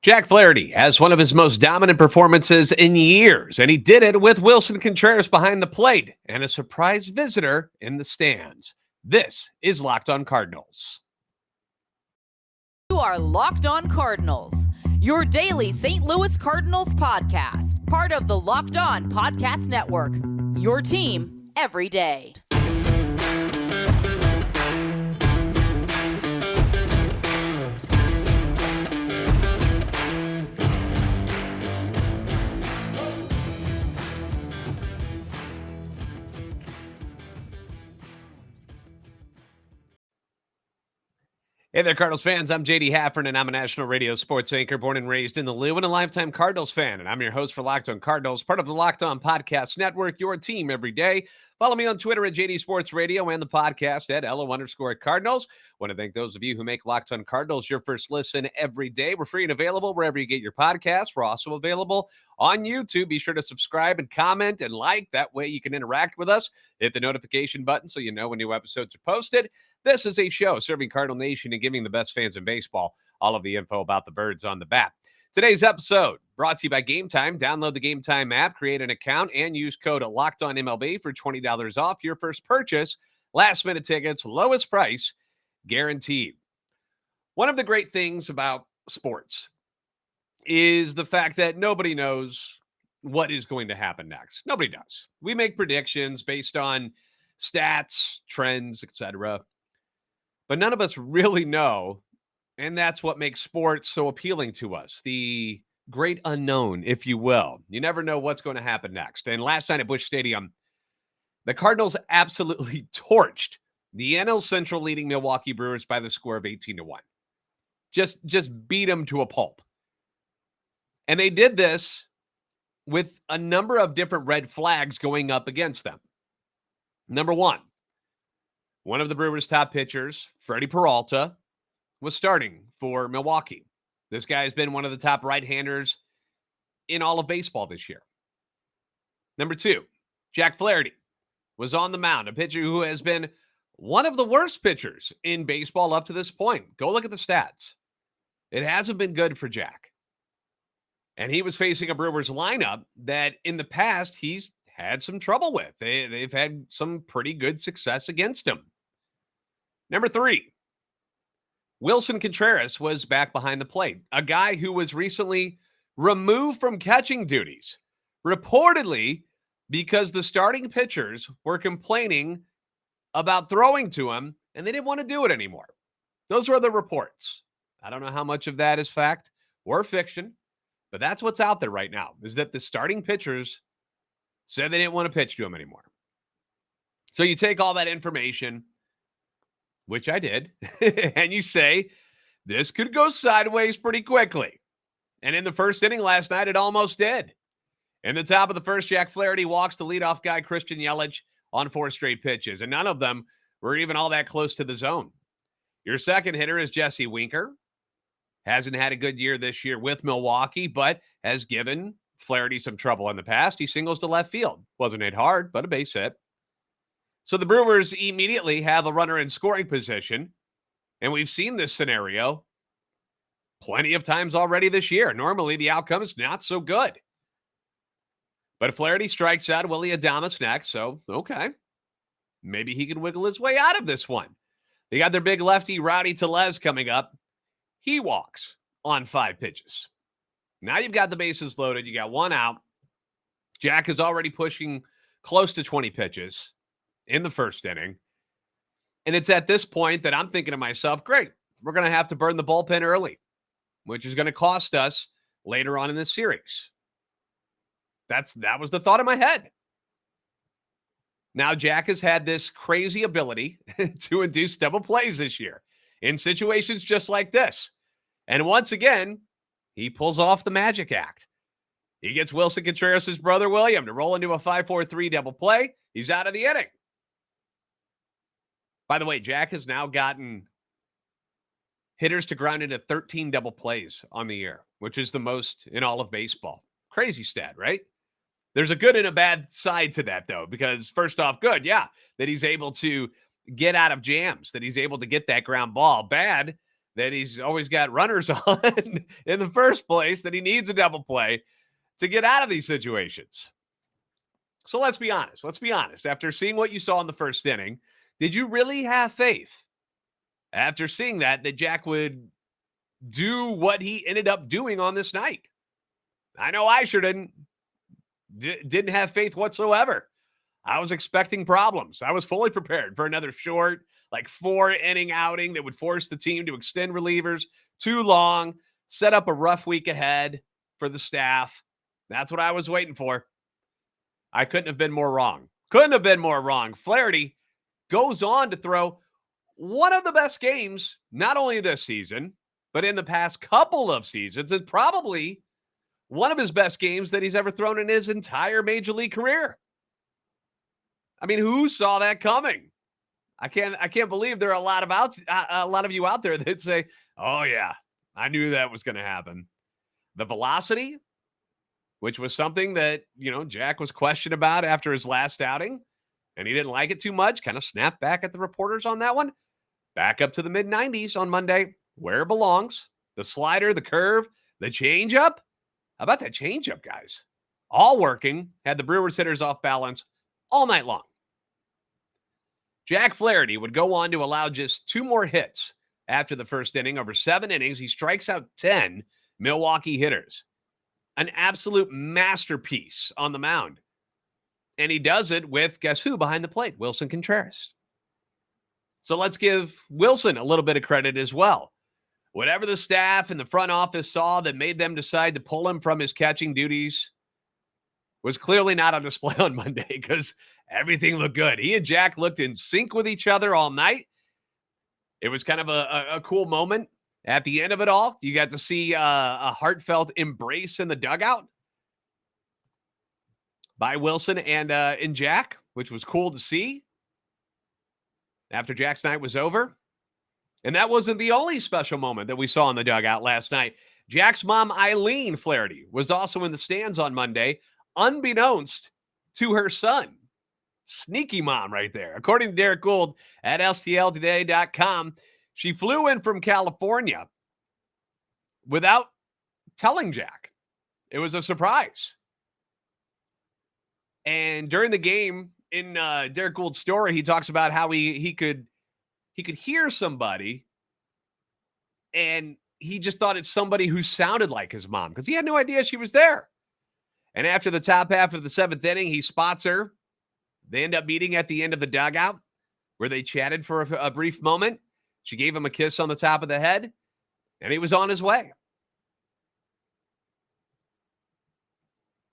Jack Flaherty has one of his most dominant performances in years, and he did it with Willson Contreras behind the plate and a surprise visitor in the stands. This is Locked On Cardinals. You are Locked On Cardinals, your daily St. Louis Cardinals podcast, part of the Locked On Podcast Network, your team every day. Hey there, Cardinals fans. I'm JD Haffern, and I'm a national radio sports anchor born and raised in the Lou and a lifetime Cardinals fan. And I'm your host for Locked On Cardinals, part of the Locked On Podcast Network, your team every day. Follow me on Twitter at JD Sports Radio and the podcast at LO_Cardinals. Want to thank those of you who make Locked On Cardinals your first listen every day. We're free and available wherever you get your podcasts. We're also available on YouTube. Be sure to subscribe and comment and like. That way you can interact with us. Hit the notification button so you know when new episodes are posted. This is a show serving Cardinal Nation and giving the best fans in baseball all of the info about the birds on the bat. Today's episode brought to you by Gametime. Download the Gametime app, create an account, and use code LOCKEDONMLB for $20 off your first purchase. Last-minute tickets, lowest price, guaranteed. One of the great things about sports is the fact that nobody knows what is going to happen next. Nobody does. We make predictions based on stats, trends, etc., but none of us really know, and that's what makes sports so appealing to us. The great unknown, if you will. You never know what's going to happen next. And last night at Busch Stadium, the Cardinals absolutely torched the NL Central leading Milwaukee Brewers by the score of 18-1. Just beat them to a pulp. And they did this with a number of different red flags going up against them. Number one of the Brewers' top pitchers, Freddie Peralta, was starting for Milwaukee. This guy has been one of the top right-handers in all of baseball this year. Number two, Jack Flaherty was on the mound, a pitcher who has been one of the worst pitchers in baseball up to this point. Go look at the stats. It hasn't been good for Jack. And he was facing a Brewers lineup that in the past he's had some trouble with. They've had some pretty good success against him. Number three, Willson Contreras was back behind the plate, a guy who was recently removed from catching duties, reportedly because the starting pitchers were complaining about throwing to him and they didn't want to do it anymore. Those were the reports. I don't know how much of that is fact or fiction, but that's what's out there right now, is that the starting pitchers said they didn't want to pitch to him anymore. So you take all that information, which I did, and you say, this could go sideways pretty quickly. And in the first inning last night, it almost did. In the top of the first, Jack Flaherty walks the leadoff guy, Christian Yelich, on 4 straight pitches, and none of them were even all that close to the zone. Your second hitter is Jesse Winker. Hasn't had a good year this year with Milwaukee, but has given Flaherty some trouble in the past. He singles to left field. Wasn't hit hard, but a base hit. So the Brewers immediately have a runner in scoring position, and we've seen this scenario plenty of times already this year. Normally, the outcome is not so good. But if Flaherty strikes out, Willy Adames next, so okay. Maybe he can wiggle his way out of this one. They got their big lefty, Rowdy Tellez, coming up. He walks on 5 pitches. Now you've got the bases loaded. You got 1 out. Jack is already pushing close to 20 pitches in the first inning. And it's at this point that I'm thinking to myself, great, we're going to have to burn the bullpen early, which is going to cost us later on in this series. That was the thought in my head. Now, Jack has had this crazy ability to induce double plays this year in situations just like this. And once again, he pulls off the magic act. He gets Willson Contreras' brother, William, to roll into a 5-4-3 double play. He's out of the inning. By the way, Jack has now gotten hitters to ground into 13 double plays on the year, which is the most in all of baseball. Crazy stat, right? There's a good and a bad side to that, though, because first off, good, yeah, that he's able to get out of jams, that he's able to get that ground ball. Bad that he's always got runners on in the first place, that he needs a double play to get out of these situations. So let's be honest. Let's be honest. After seeing what you saw in the first inning, did you really have faith after seeing that Jack would do what he ended up doing on this night? I know I sure didn't have faith whatsoever. I was expecting problems. I was fully prepared for another short, like 4-inning outing that would force the team to extend relievers too long, set up a rough week ahead for the staff. That's what I was waiting for. I couldn't have been more wrong. Couldn't have been more wrong. Flaherty goes on to throw one of the best games, not only this season, but in the past couple of seasons, and probably one of his best games that he's ever thrown in his entire major league career. I mean, who saw that coming? I can't believe there are a lot of you out there that say, "Oh yeah, I knew that was going to happen." The velocity, which was something that, Jack was questioned about after his last outing, and he didn't like it too much, kind of snapped back at the reporters on that one. Back up to the mid-90s on Monday, where it belongs. The slider, the curve, the changeup. How about that changeup, guys? All working, had the Brewers hitters off balance all night long. Jack Flaherty would go on to allow just 2 more hits after the first inning. Over 7 innings, he strikes out 10 Milwaukee hitters. An absolute masterpiece on the mound. And he does it with, guess who behind the plate? Willson Contreras. So let's give Willson a little bit of credit as well. Whatever the staff and the front office saw that made them decide to pull him from his catching duties was clearly not on display on Monday, because everything looked good. He and Jack looked in sync with each other all night. It was kind of a cool moment. At the end of it all, you got to see a heartfelt embrace in the dugout by Willson and Jack, which was cool to see after Jack's night was over. And that wasn't the only special moment that we saw in the dugout last night. Jack's mom, Eileen Flaherty, was also in the stands on Monday, unbeknownst to her son. Sneaky mom right there. According to Derek Gould at STLtoday.com, she flew in from California without telling Jack. It was a surprise. And during the game, in Derek Gould's story, he talks about how he could hear somebody, and he just thought it's somebody who sounded like his mom, because he had no idea she was there. And after the top half of the 7th inning, he spots her. They end up meeting at the end of the dugout, where they chatted for a brief moment. She gave him a kiss on the top of the head, and he was on his way.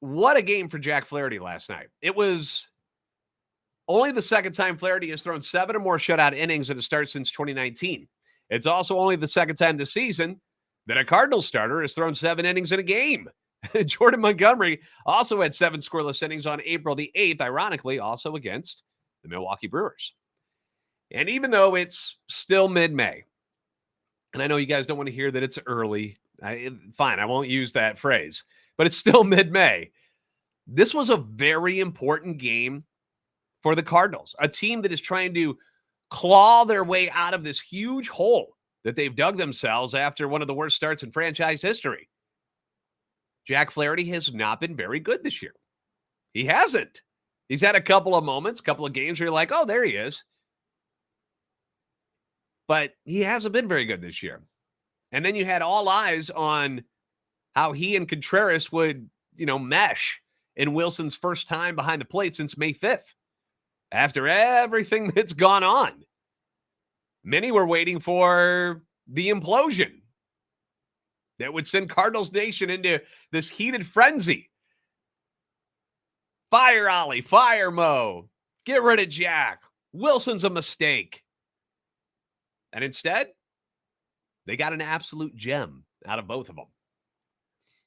What a game for Jack Flaherty last night. It was only the second time Flaherty has thrown 7 or more shutout innings in a start since 2019. It's also only the second time this season that a Cardinals starter has thrown 7 innings in a game. Jordan Montgomery also had 7 scoreless innings on April the 8th, ironically, also against the Milwaukee Brewers. And even though it's still mid-May, and I know you guys don't want to hear that it's early, fine, I won't use that phrase, but it's still mid-May. This was a very important game for the Cardinals, a team that is trying to claw their way out of this huge hole that they've dug themselves after one of the worst starts in franchise history. Jack Flaherty has not been very good this year. He hasn't. He's had a couple of moments, a couple of games where you're like, oh, there he is. But he hasn't been very good this year. And then you had all eyes on how he and Contreras would, mesh in Wilson's first time behind the plate since May 5th. After everything that's gone on, many were waiting for the implosion that would send Cardinals Nation into this heated frenzy. Fire Ollie, fire Mo, get rid of Jack. Wilson's a mistake. And instead, they got an absolute gem out of both of them.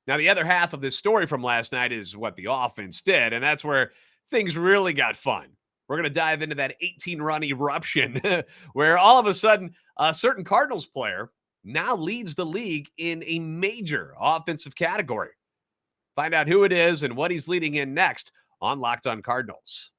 Now, the other half of this story from last night is what the offense did, and that's where things really got fun. We're going to dive into that 18-run eruption where all of a sudden a certain Cardinals player now leads the league in a major offensive category. Find out who it is and what he's leading in next on Locked On Cardinals.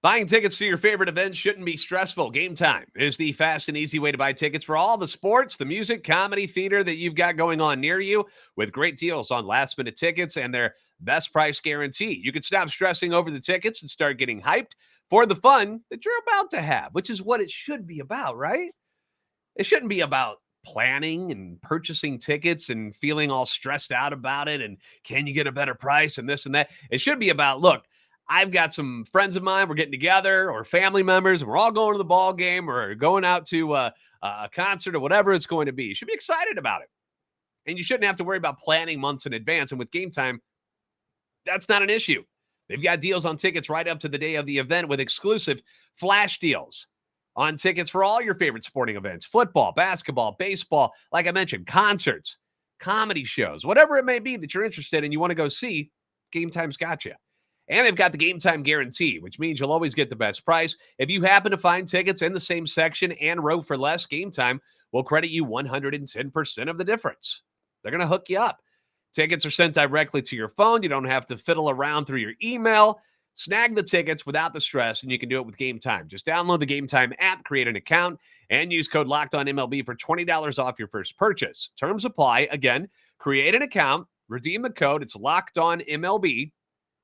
Buying tickets to your favorite events shouldn't be stressful. Gametime is the fast and easy way to buy tickets for all the sports, the music, comedy, theater that you've got going on near you, with great deals on last-minute tickets and their best price guarantee. You can stop stressing over the tickets and start getting hyped for the fun that you're about to have, which is what it should be about, right? It shouldn't be about planning and purchasing tickets and feeling all stressed out about it and can you get a better price and this and that. It should be about, look, I've got some friends of mine, we're getting together, or family members, and we're all going to the ball game or going out to a concert or whatever it's going to be. You should be excited about it. And you shouldn't have to worry about planning months in advance. And with Gametime, that's not an issue. They've got deals on tickets right up to the day of the event with exclusive flash deals on tickets for all your favorite sporting events: football, basketball, baseball, like I mentioned, concerts, comedy shows, whatever it may be that you're interested in, you want to go see, Gametime's got you. And they've got the Gametime guarantee, which means you'll always get the best price. If you happen to find tickets in the same section and row for less, Gametime will credit you 110% of the difference. They're going to hook you up. Tickets are sent directly to your phone. You don't have to fiddle around through your email. Snag the tickets without the stress, and you can do it with Gametime. Just download the Gametime app, create an account, and use code LOCKEDONMLB for $20 off your first purchase. Terms apply. Again, create an account, redeem the code. It's LOCKEDONMLB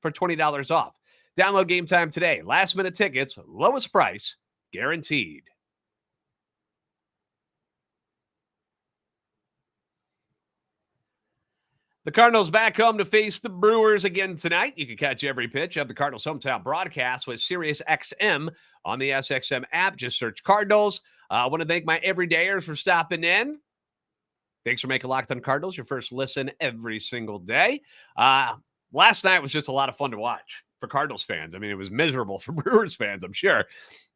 for $20 off. Download Gametime today. Last-minute tickets, lowest price, guaranteed. The Cardinals back home to face the Brewers again tonight. You can catch every pitch of the Cardinals hometown broadcast with Sirius XM on the SXM app. Just search Cardinals. I want to thank my everydayers for stopping in. Thanks for making Locked On Cardinals your first listen every single day. Last night was just a lot of fun to watch for Cardinals fans. I mean, it was miserable for Brewers fans, I'm sure.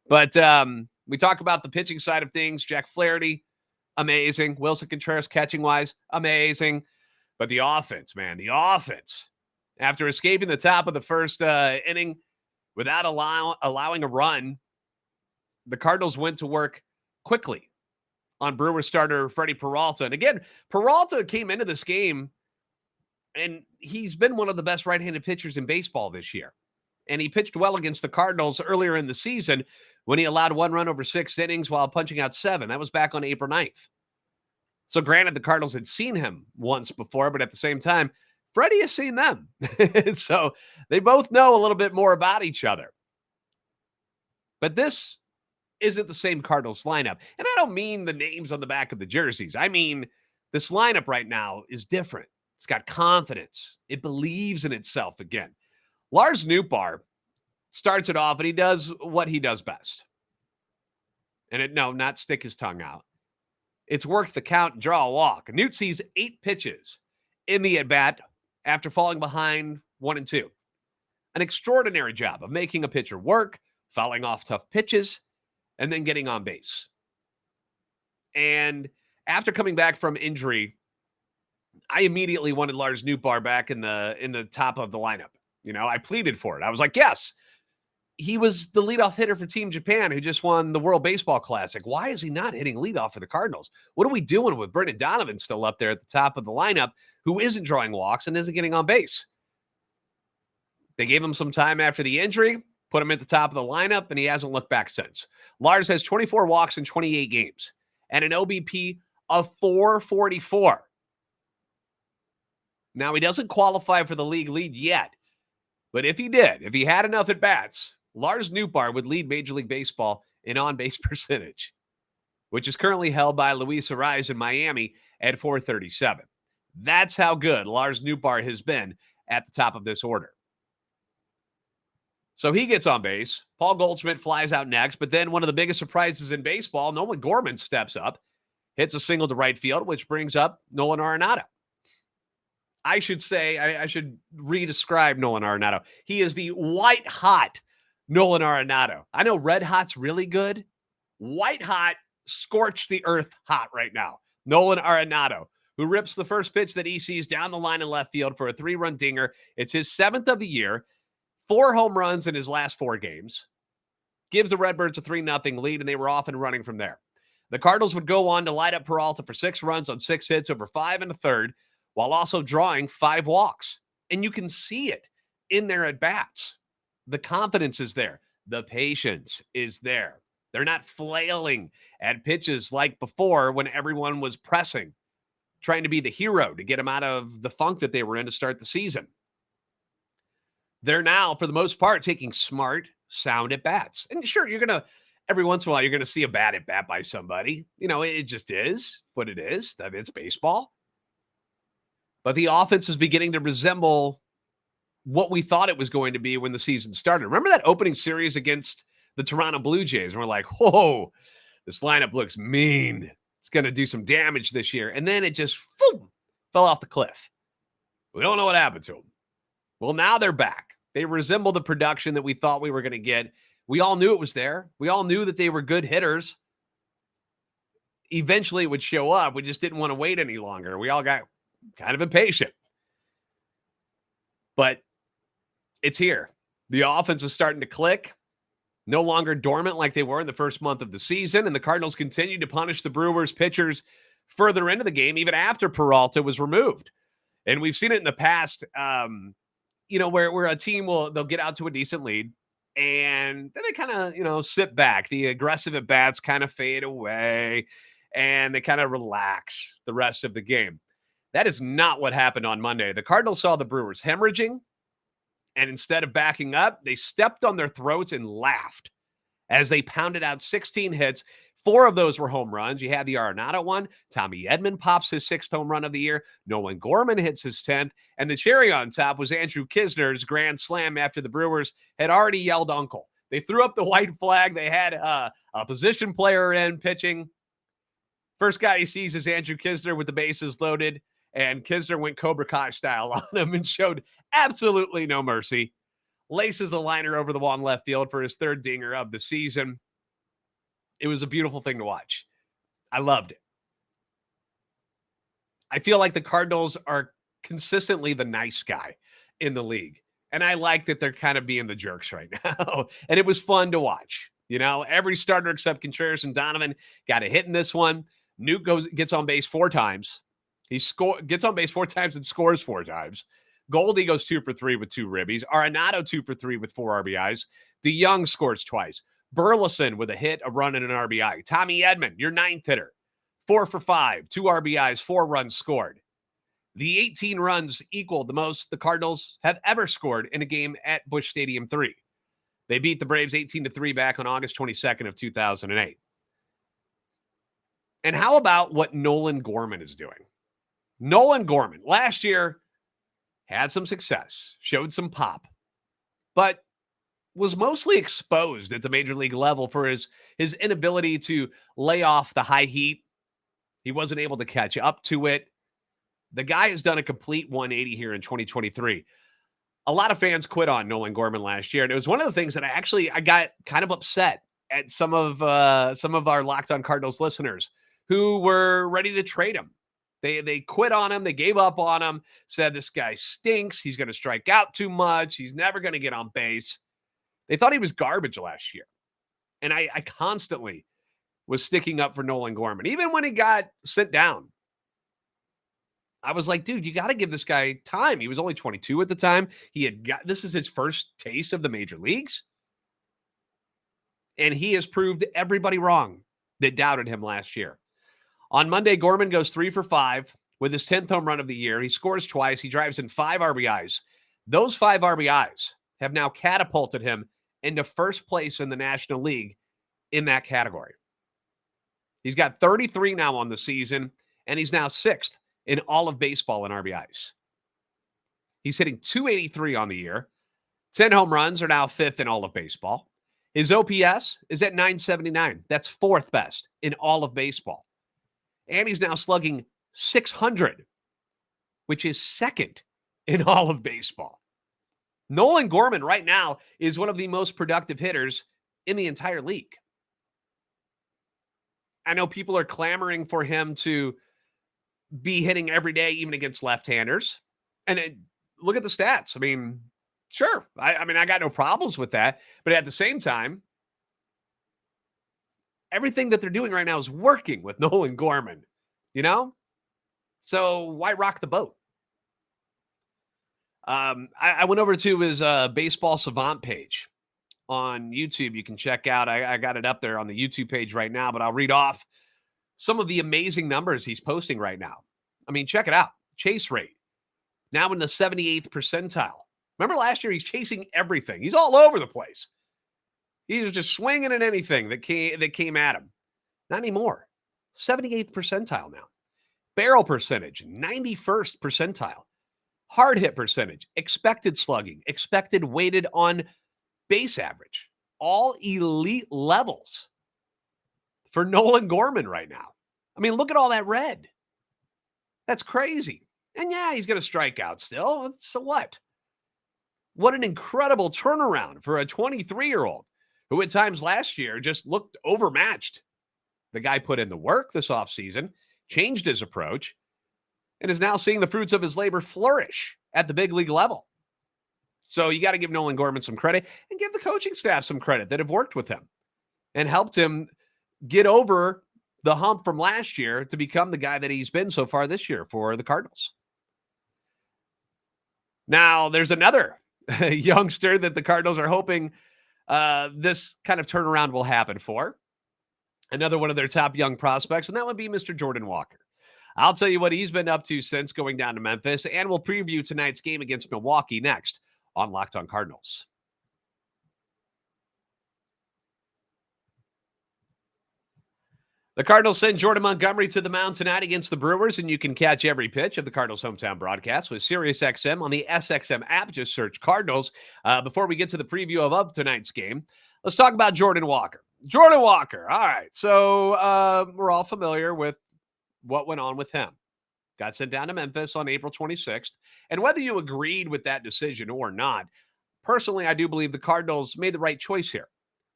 But we talk about the pitching side of things. Jack Flaherty, amazing. Willson Contreras, catching-wise, amazing. But the offense, man, the offense. After escaping the top of the first inning without allowing a run, the Cardinals went to work quickly on Brewers starter Freddie Peralta. And again, Peralta came into this game, and he's been one of the best right-handed pitchers in baseball this year. And he pitched well against the Cardinals earlier in the season when he allowed one run over 6 innings while punching out 7. That was back on April 9th. So granted, the Cardinals had seen him once before, but at the same time, Freddie has seen them. So they both know a little bit more about each other. But this isn't the same Cardinals lineup. And I don't mean the names on the back of the jerseys. I mean, this lineup right now is different. It's got confidence. It believes in itself again. Lars Nootbaar starts it off, and he does what he does best. And not stick his tongue out. It's work the count and draw a walk. Newt sees 8 pitches in the at-bat after falling behind 1-2. An extraordinary job of making a pitcher work, fouling off tough pitches, and then getting on base. And after coming back from injury, I immediately wanted Lars Nootbaar back in the top of the lineup. I pleaded for it. I was like, yes. He was the leadoff hitter for Team Japan who just won the World Baseball Classic. Why is he not hitting leadoff for the Cardinals? What are we doing with Brendan Donovan still up there at the top of the lineup who isn't drawing walks and isn't getting on base? They gave him some time after the injury, put him at the top of the lineup, and he hasn't looked back since. Lars has 24 walks in 28 games and an OBP of 444. Now, he doesn't qualify for the league lead yet, but if he did, if he had enough at-bats, Lars Nootbaar would lead Major League Baseball in on-base percentage, which is currently held by Luis Arraez in Miami at 437. That's how good Lars Nootbaar has been at the top of this order. So he gets on base. Paul Goldschmidt flies out next, but then one of the biggest surprises in baseball, Nolan Gorman steps up, hits a single to right field, which brings up Nolan Arenado. I should say, I should re-describe Nolan Arenado. He is the white-hot Nolan Arenado. I know red hot's really good. White hot, scorch the earth hot right now. Nolan Arenado, who rips the first pitch that he sees down the line in left field for a 3-run dinger. It's his 7th of the year, 4 home runs in his last 4 games. Gives the Redbirds a 3-0 lead, and they were off and running from there. The Cardinals would go on to light up Peralta for 6 runs on 6 hits over 5 1/3, while also drawing 5 walks. And you can see it in their at-bats. The confidence is there. The patience is there. They're not flailing at pitches like before when everyone was pressing, trying to be the hero to get them out of the funk that they were in to start the season. They're now, for the most part, taking smart, sound at bats. And sure, every once in a while, you're going to see a bad at bat by somebody. It just is what it is. It's baseball. But the offense is beginning to resemble what we thought it was going to be when the season started. Remember that opening series against the Toronto Blue Jays? And we're like, whoa, this lineup looks mean. It's going to do some damage this year. And then it just fell off the cliff. We don't know what happened to them. Well, now they're back. They resemble the production that we thought we were going to get. We all knew it was there. We all knew that they were good hitters. Eventually it would show up. We just didn't want to wait any longer. We all got kind of impatient. But it's here. The offense is starting to click. No longer dormant like they were in the first month of the season. And the Cardinals continue to punish the Brewers pitchers further into the game, even after Peralta was removed. And we've seen it in the past, where a team they'll get out to a decent lead and then they kind of, sit back. The aggressive at bats kind of fade away and they kind of relax the rest of the game. That is not what happened on Monday. The Cardinals saw the Brewers hemorrhaging, and instead of backing up, they stepped on their throats and laughed as they pounded out 16 hits. 4 of those were home runs. You had the Arenado one. Tommy Edman pops his 6th home run of the year. Nolan Gorman hits his 10th. And the cherry on top was Andrew Kisner's grand slam after the Brewers had already yelled uncle. They threw up the white flag. They had a position player in pitching. First guy he sees is Andrew Kisner with the bases loaded. And Kisner went Cobra Kai style on him and showed absolutely no mercy. Laces a liner over the wall in left field for his 3rd dinger of the season. It was a beautiful thing to watch. I loved it. I feel like the Cardinals are consistently the nice guy in the league. And I like that they're kind of being the jerks right now. And it was fun to watch. Every starter except Contreras and Donovan got a hit in this one. Noot gets on base 4 times. He gets on base 4 times and scores 4 times. Goldie goes 2 for 3 with 2 ribbies. Arenado 2 for 3 with 4 RBIs. DeYoung scores twice. Burleson with a hit, a run, and an RBI. Tommy Edman, your 9th hitter, 4 for 5, 2 RBIs, 4 runs scored. The 18 runs equaled the most the Cardinals have ever scored in a game at Busch Stadium 3. They beat the Braves 18-3 back on August 22nd of 2008. And how about what Nolan Gorman is doing? Nolan Gorman, last year, had some success, showed some pop, but was mostly exposed at the major league level for his inability to lay off the high heat. He wasn't able to catch up to it. The guy has done a complete 180 here in 2023. A lot of fans quit on Nolan Gorman last year, and it was one of the things that I got kind of upset at some of our Locked On Cardinals listeners who were ready to trade him. They quit on him. They gave up on him, said this guy stinks. He's going to strike out too much. He's never going to get on base. They thought he was garbage last year. And I constantly was sticking up for Nolan Gorman. Even when he got sent down, I was like, dude, you got to give this guy time. He was only 22 at the time. This is his first taste of the major leagues. And he has proved everybody wrong that doubted him last year. On Monday, Gorman goes 3 for 5 with his 10th home run of the year. He scores twice. He drives in 5 RBIs. Those 5 RBIs have now catapulted him into first place in the National League in that category. He's got 33 now on the season, and he's now 6th in all of baseball in RBIs. He's hitting .283 on the year. 10 home runs are now 5th in all of baseball. His OPS is at .979. That's 4th best in all of baseball. And he's now slugging .600, which is 2nd in all of baseball. Nolan Gorman right now is one of the most productive hitters in the entire league. I know people are clamoring for him to be hitting every day, even against left-handers. And look at the stats. I mean, sure. I got no problems with that. But at the same time, everything that they're doing right now is working with Nolan Gorman, So why rock the boat? I went over to his baseball savant page, on YouTube. You can check out. I got it up there on the YouTube page right now, but I'll read off some of the amazing numbers he's posting right now. I mean, check it out. Chase rate, now in the 78th percentile. Remember last year, he's chasing everything. He's all over the place. He was just swinging at anything that came at him. Not anymore. 78th percentile now. Barrel percentage, 91st percentile. Hard hit percentage, expected slugging, expected weighted on base average. All elite levels for Nolan Gorman right now. I mean, look at all that red. That's crazy. And yeah, he's going to strike out still. So what? What an incredible turnaround for a 23-year-old who at times last year just looked overmatched. The guy put in the work this offseason, changed his approach, and is now seeing the fruits of his labor flourish at the big league level. So you got to give Nolan Gorman some credit and give the coaching staff some credit that have worked with him and helped him get over the hump from last year to become the guy that he's been so far this year for the Cardinals. Now, there's another youngster that the Cardinals are hoping this kind of turnaround will happen for. Another one of their top young prospects, and that would be Mr. Jordan Walker. I'll tell you what he's been up to since going down to Memphis, and we'll preview tonight's game against Milwaukee next on Locked On Cardinals. The Cardinals send Jordan Montgomery to the mound tonight against the Brewers, and you can catch every pitch of the Cardinals' hometown broadcast with SiriusXM on the SXM app. Just search Cardinals. Before we get to the preview of tonight's game, let's talk about Jordan Walker. Jordan Walker. All right. So we're all familiar with what went on with him. Got sent down to Memphis on April 26th. And whether you agreed with that decision or not, personally, I do believe the Cardinals made the right choice here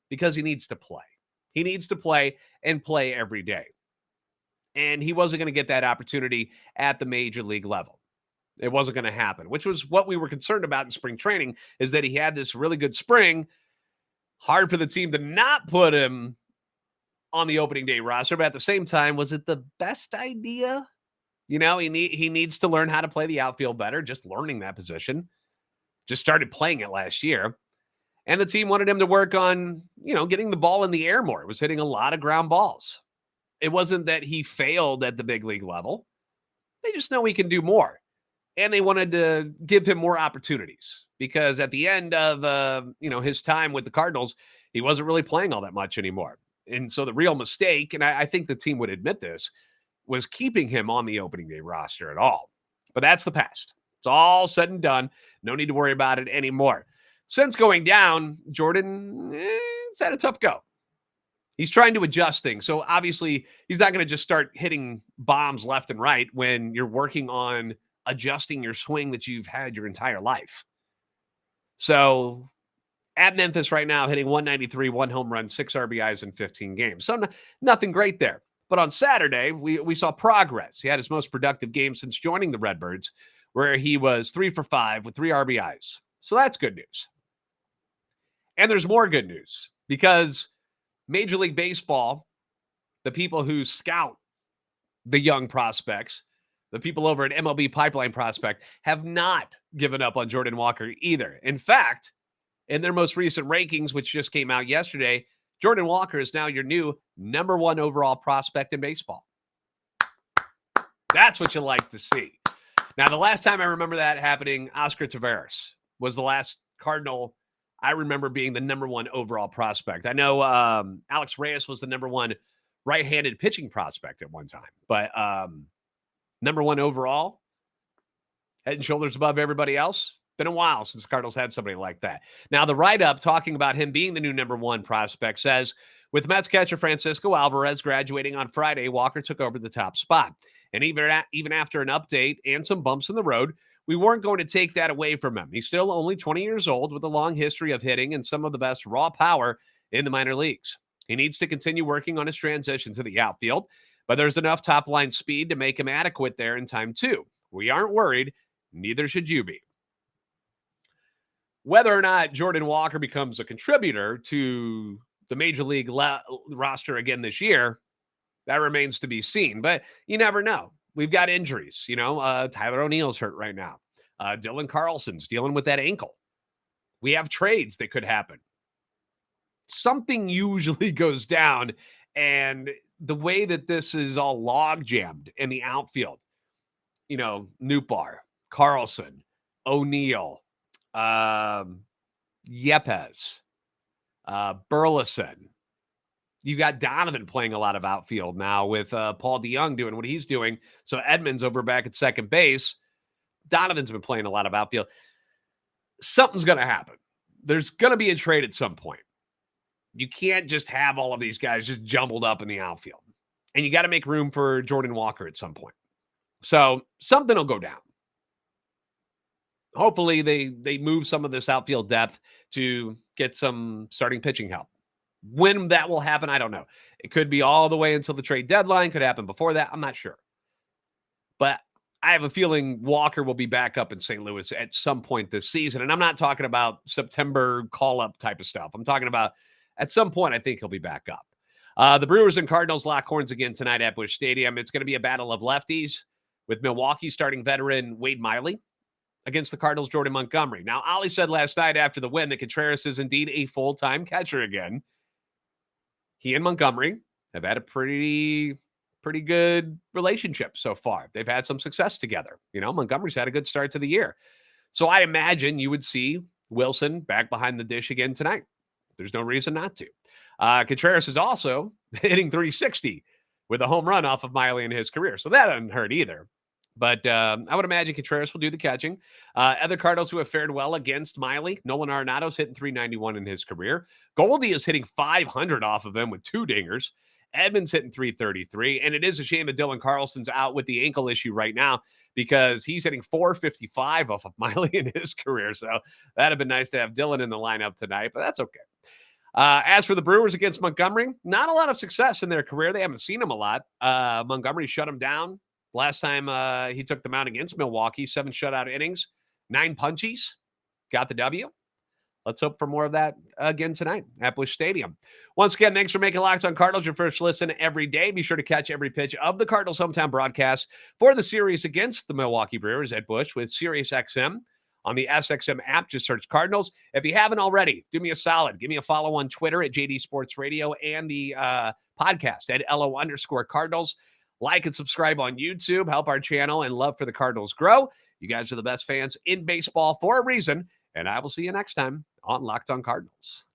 because he needs to play. He needs to play and play every day. And he wasn't going to get that opportunity at the major league level. It wasn't going to happen, which was what we were concerned about in spring training, is that he had this really good spring. Hard for the team to not put him on the opening day roster, but at the same time, was it the best idea? You know, he needs to learn how to play the outfield better, just learning that position. Just started playing it last year. And the team wanted him to work on, getting the ball in the air more. It was hitting a lot of ground balls. It wasn't that he failed at the big league level. They just know he can do more. And they wanted to give him more opportunities because at the end of, his time with the Cardinals, he wasn't really playing all that much anymore. And so the real mistake, and I think the team would admit this, was keeping him on the opening day roster at all. But that's the past. It's all said and done. No need to worry about it anymore. Since going down, Jordan has had a tough go. He's trying to adjust things. So obviously, he's not going to just start hitting bombs left and right when you're working on adjusting your swing that you've had your entire life. So at Memphis right now, hitting 193, 1 home run, 6 RBIs in 15 games. So nothing great there. But on Saturday, we saw progress. He had his most productive game since joining the Redbirds, where he was 3 for 5 with 3 RBIs. So that's good news. And there's more good news because Major League Baseball, the people who scout the young prospects, the people over at MLB Pipeline Prospect, have not given up on Jordan Walker either. In fact, in their most recent rankings, which just came out yesterday, Jordan Walker is now your new number 1 overall prospect in baseball. That's what you like to see. Now, the last time I remember that happening, Oscar Taveras was the last Cardinal I remember being the number 1 overall prospect. I know Alex Reyes was the number 1 right-handed pitching prospect at one time, but number 1 overall, head and shoulders above everybody else. Been a while since the Cardinals had somebody like that. Now, the write-up talking about him being the new number 1 prospect says, with Mets catcher Francisco Alvarez graduating on Friday, Walker took over the top spot. And even after an update and some bumps in the road, we weren't going to take that away from him. He's still only 20 years old with a long history of hitting and some of the best raw power in the minor leagues. He needs to continue working on his transition to the outfield, but there's enough top-line speed to make him adequate there in time too. We aren't worried. Neither should you be. Whether or not Jordan Walker becomes a contributor to the Major League roster again this year, that remains to be seen. But you never know. We've got injuries. Tyler O'Neill's hurt right now. Dylan Carlson's dealing with that ankle. We have trades that could happen. something usually goes down. And the way that this is all log jammed in the outfield, Nootbaar, Carlson, O'Neill, Yepes, Burleson. You got Donovan playing a lot of outfield now with Paul DeYoung doing what he's doing. So Edmonds over back at second base. Donovan's been playing a lot of outfield. Something's going to happen. There's going to be a trade at some point. You can't just have all of these guys just jumbled up in the outfield. And you got to make room for Jordan Walker at some point. So something will go down. Hopefully they move some of this outfield depth to get some starting pitching help. When that will happen, I don't know. It could be all the way until the trade deadline. Could happen before that. I'm not sure. But I have a feeling Walker will be back up in St. Louis at some point this season. And I'm not talking about September call-up type of stuff. I'm talking about at some point, I think he'll be back up. The Brewers and Cardinals lock horns again tonight at Busch Stadium. It's going to be a battle of lefties with Milwaukee starting veteran Wade Miley against the Cardinals' Jordan Montgomery. Now, Ollie said last night after the win that Contreras is indeed a full-time catcher again. He and Montgomery have had a pretty good relationship so far. They've had some success together. Montgomery's had a good start to the year. So I imagine you would see Willson back behind the dish again tonight. There's no reason not to. Contreras is also hitting 360 with a home run off of Miley in his career. So that doesn't hurt either. But I would imagine Contreras will do the catching. Other Cardinals who have fared well against Miley, Nolan Arenado's hitting 391 in his career. Goldie is hitting 500 off of him with 2 dingers. Edmonds hitting 333. And it is a shame that Dylan Carlson's out with the ankle issue right now because he's hitting 455 off of Miley in his career. So that'd have been nice to have Dylan in the lineup tonight, but that's okay. As for the Brewers against Montgomery, not a lot of success in their career. They haven't seen him a lot. Montgomery shut him down. Last time he took them out against Milwaukee, 7 shutout innings, 9 punchies, got the W. Let's hope for more of that again tonight at Busch Stadium. Once again, thanks for making Locked on Cardinals your first listen every day. Be sure to catch every pitch of the Cardinals hometown broadcast for the series against the Milwaukee Brewers at Busch with SiriusXM. On the SXM app, just search Cardinals. If you haven't already, do me a solid. Give me a follow on Twitter at JD Sports Radio and the podcast at LO_Cardinals. Like and subscribe on YouTube. Help our channel and love for the Cardinals grow. You guys are the best fans in baseball for a reason. And I will see you next time on Locked on Cardinals.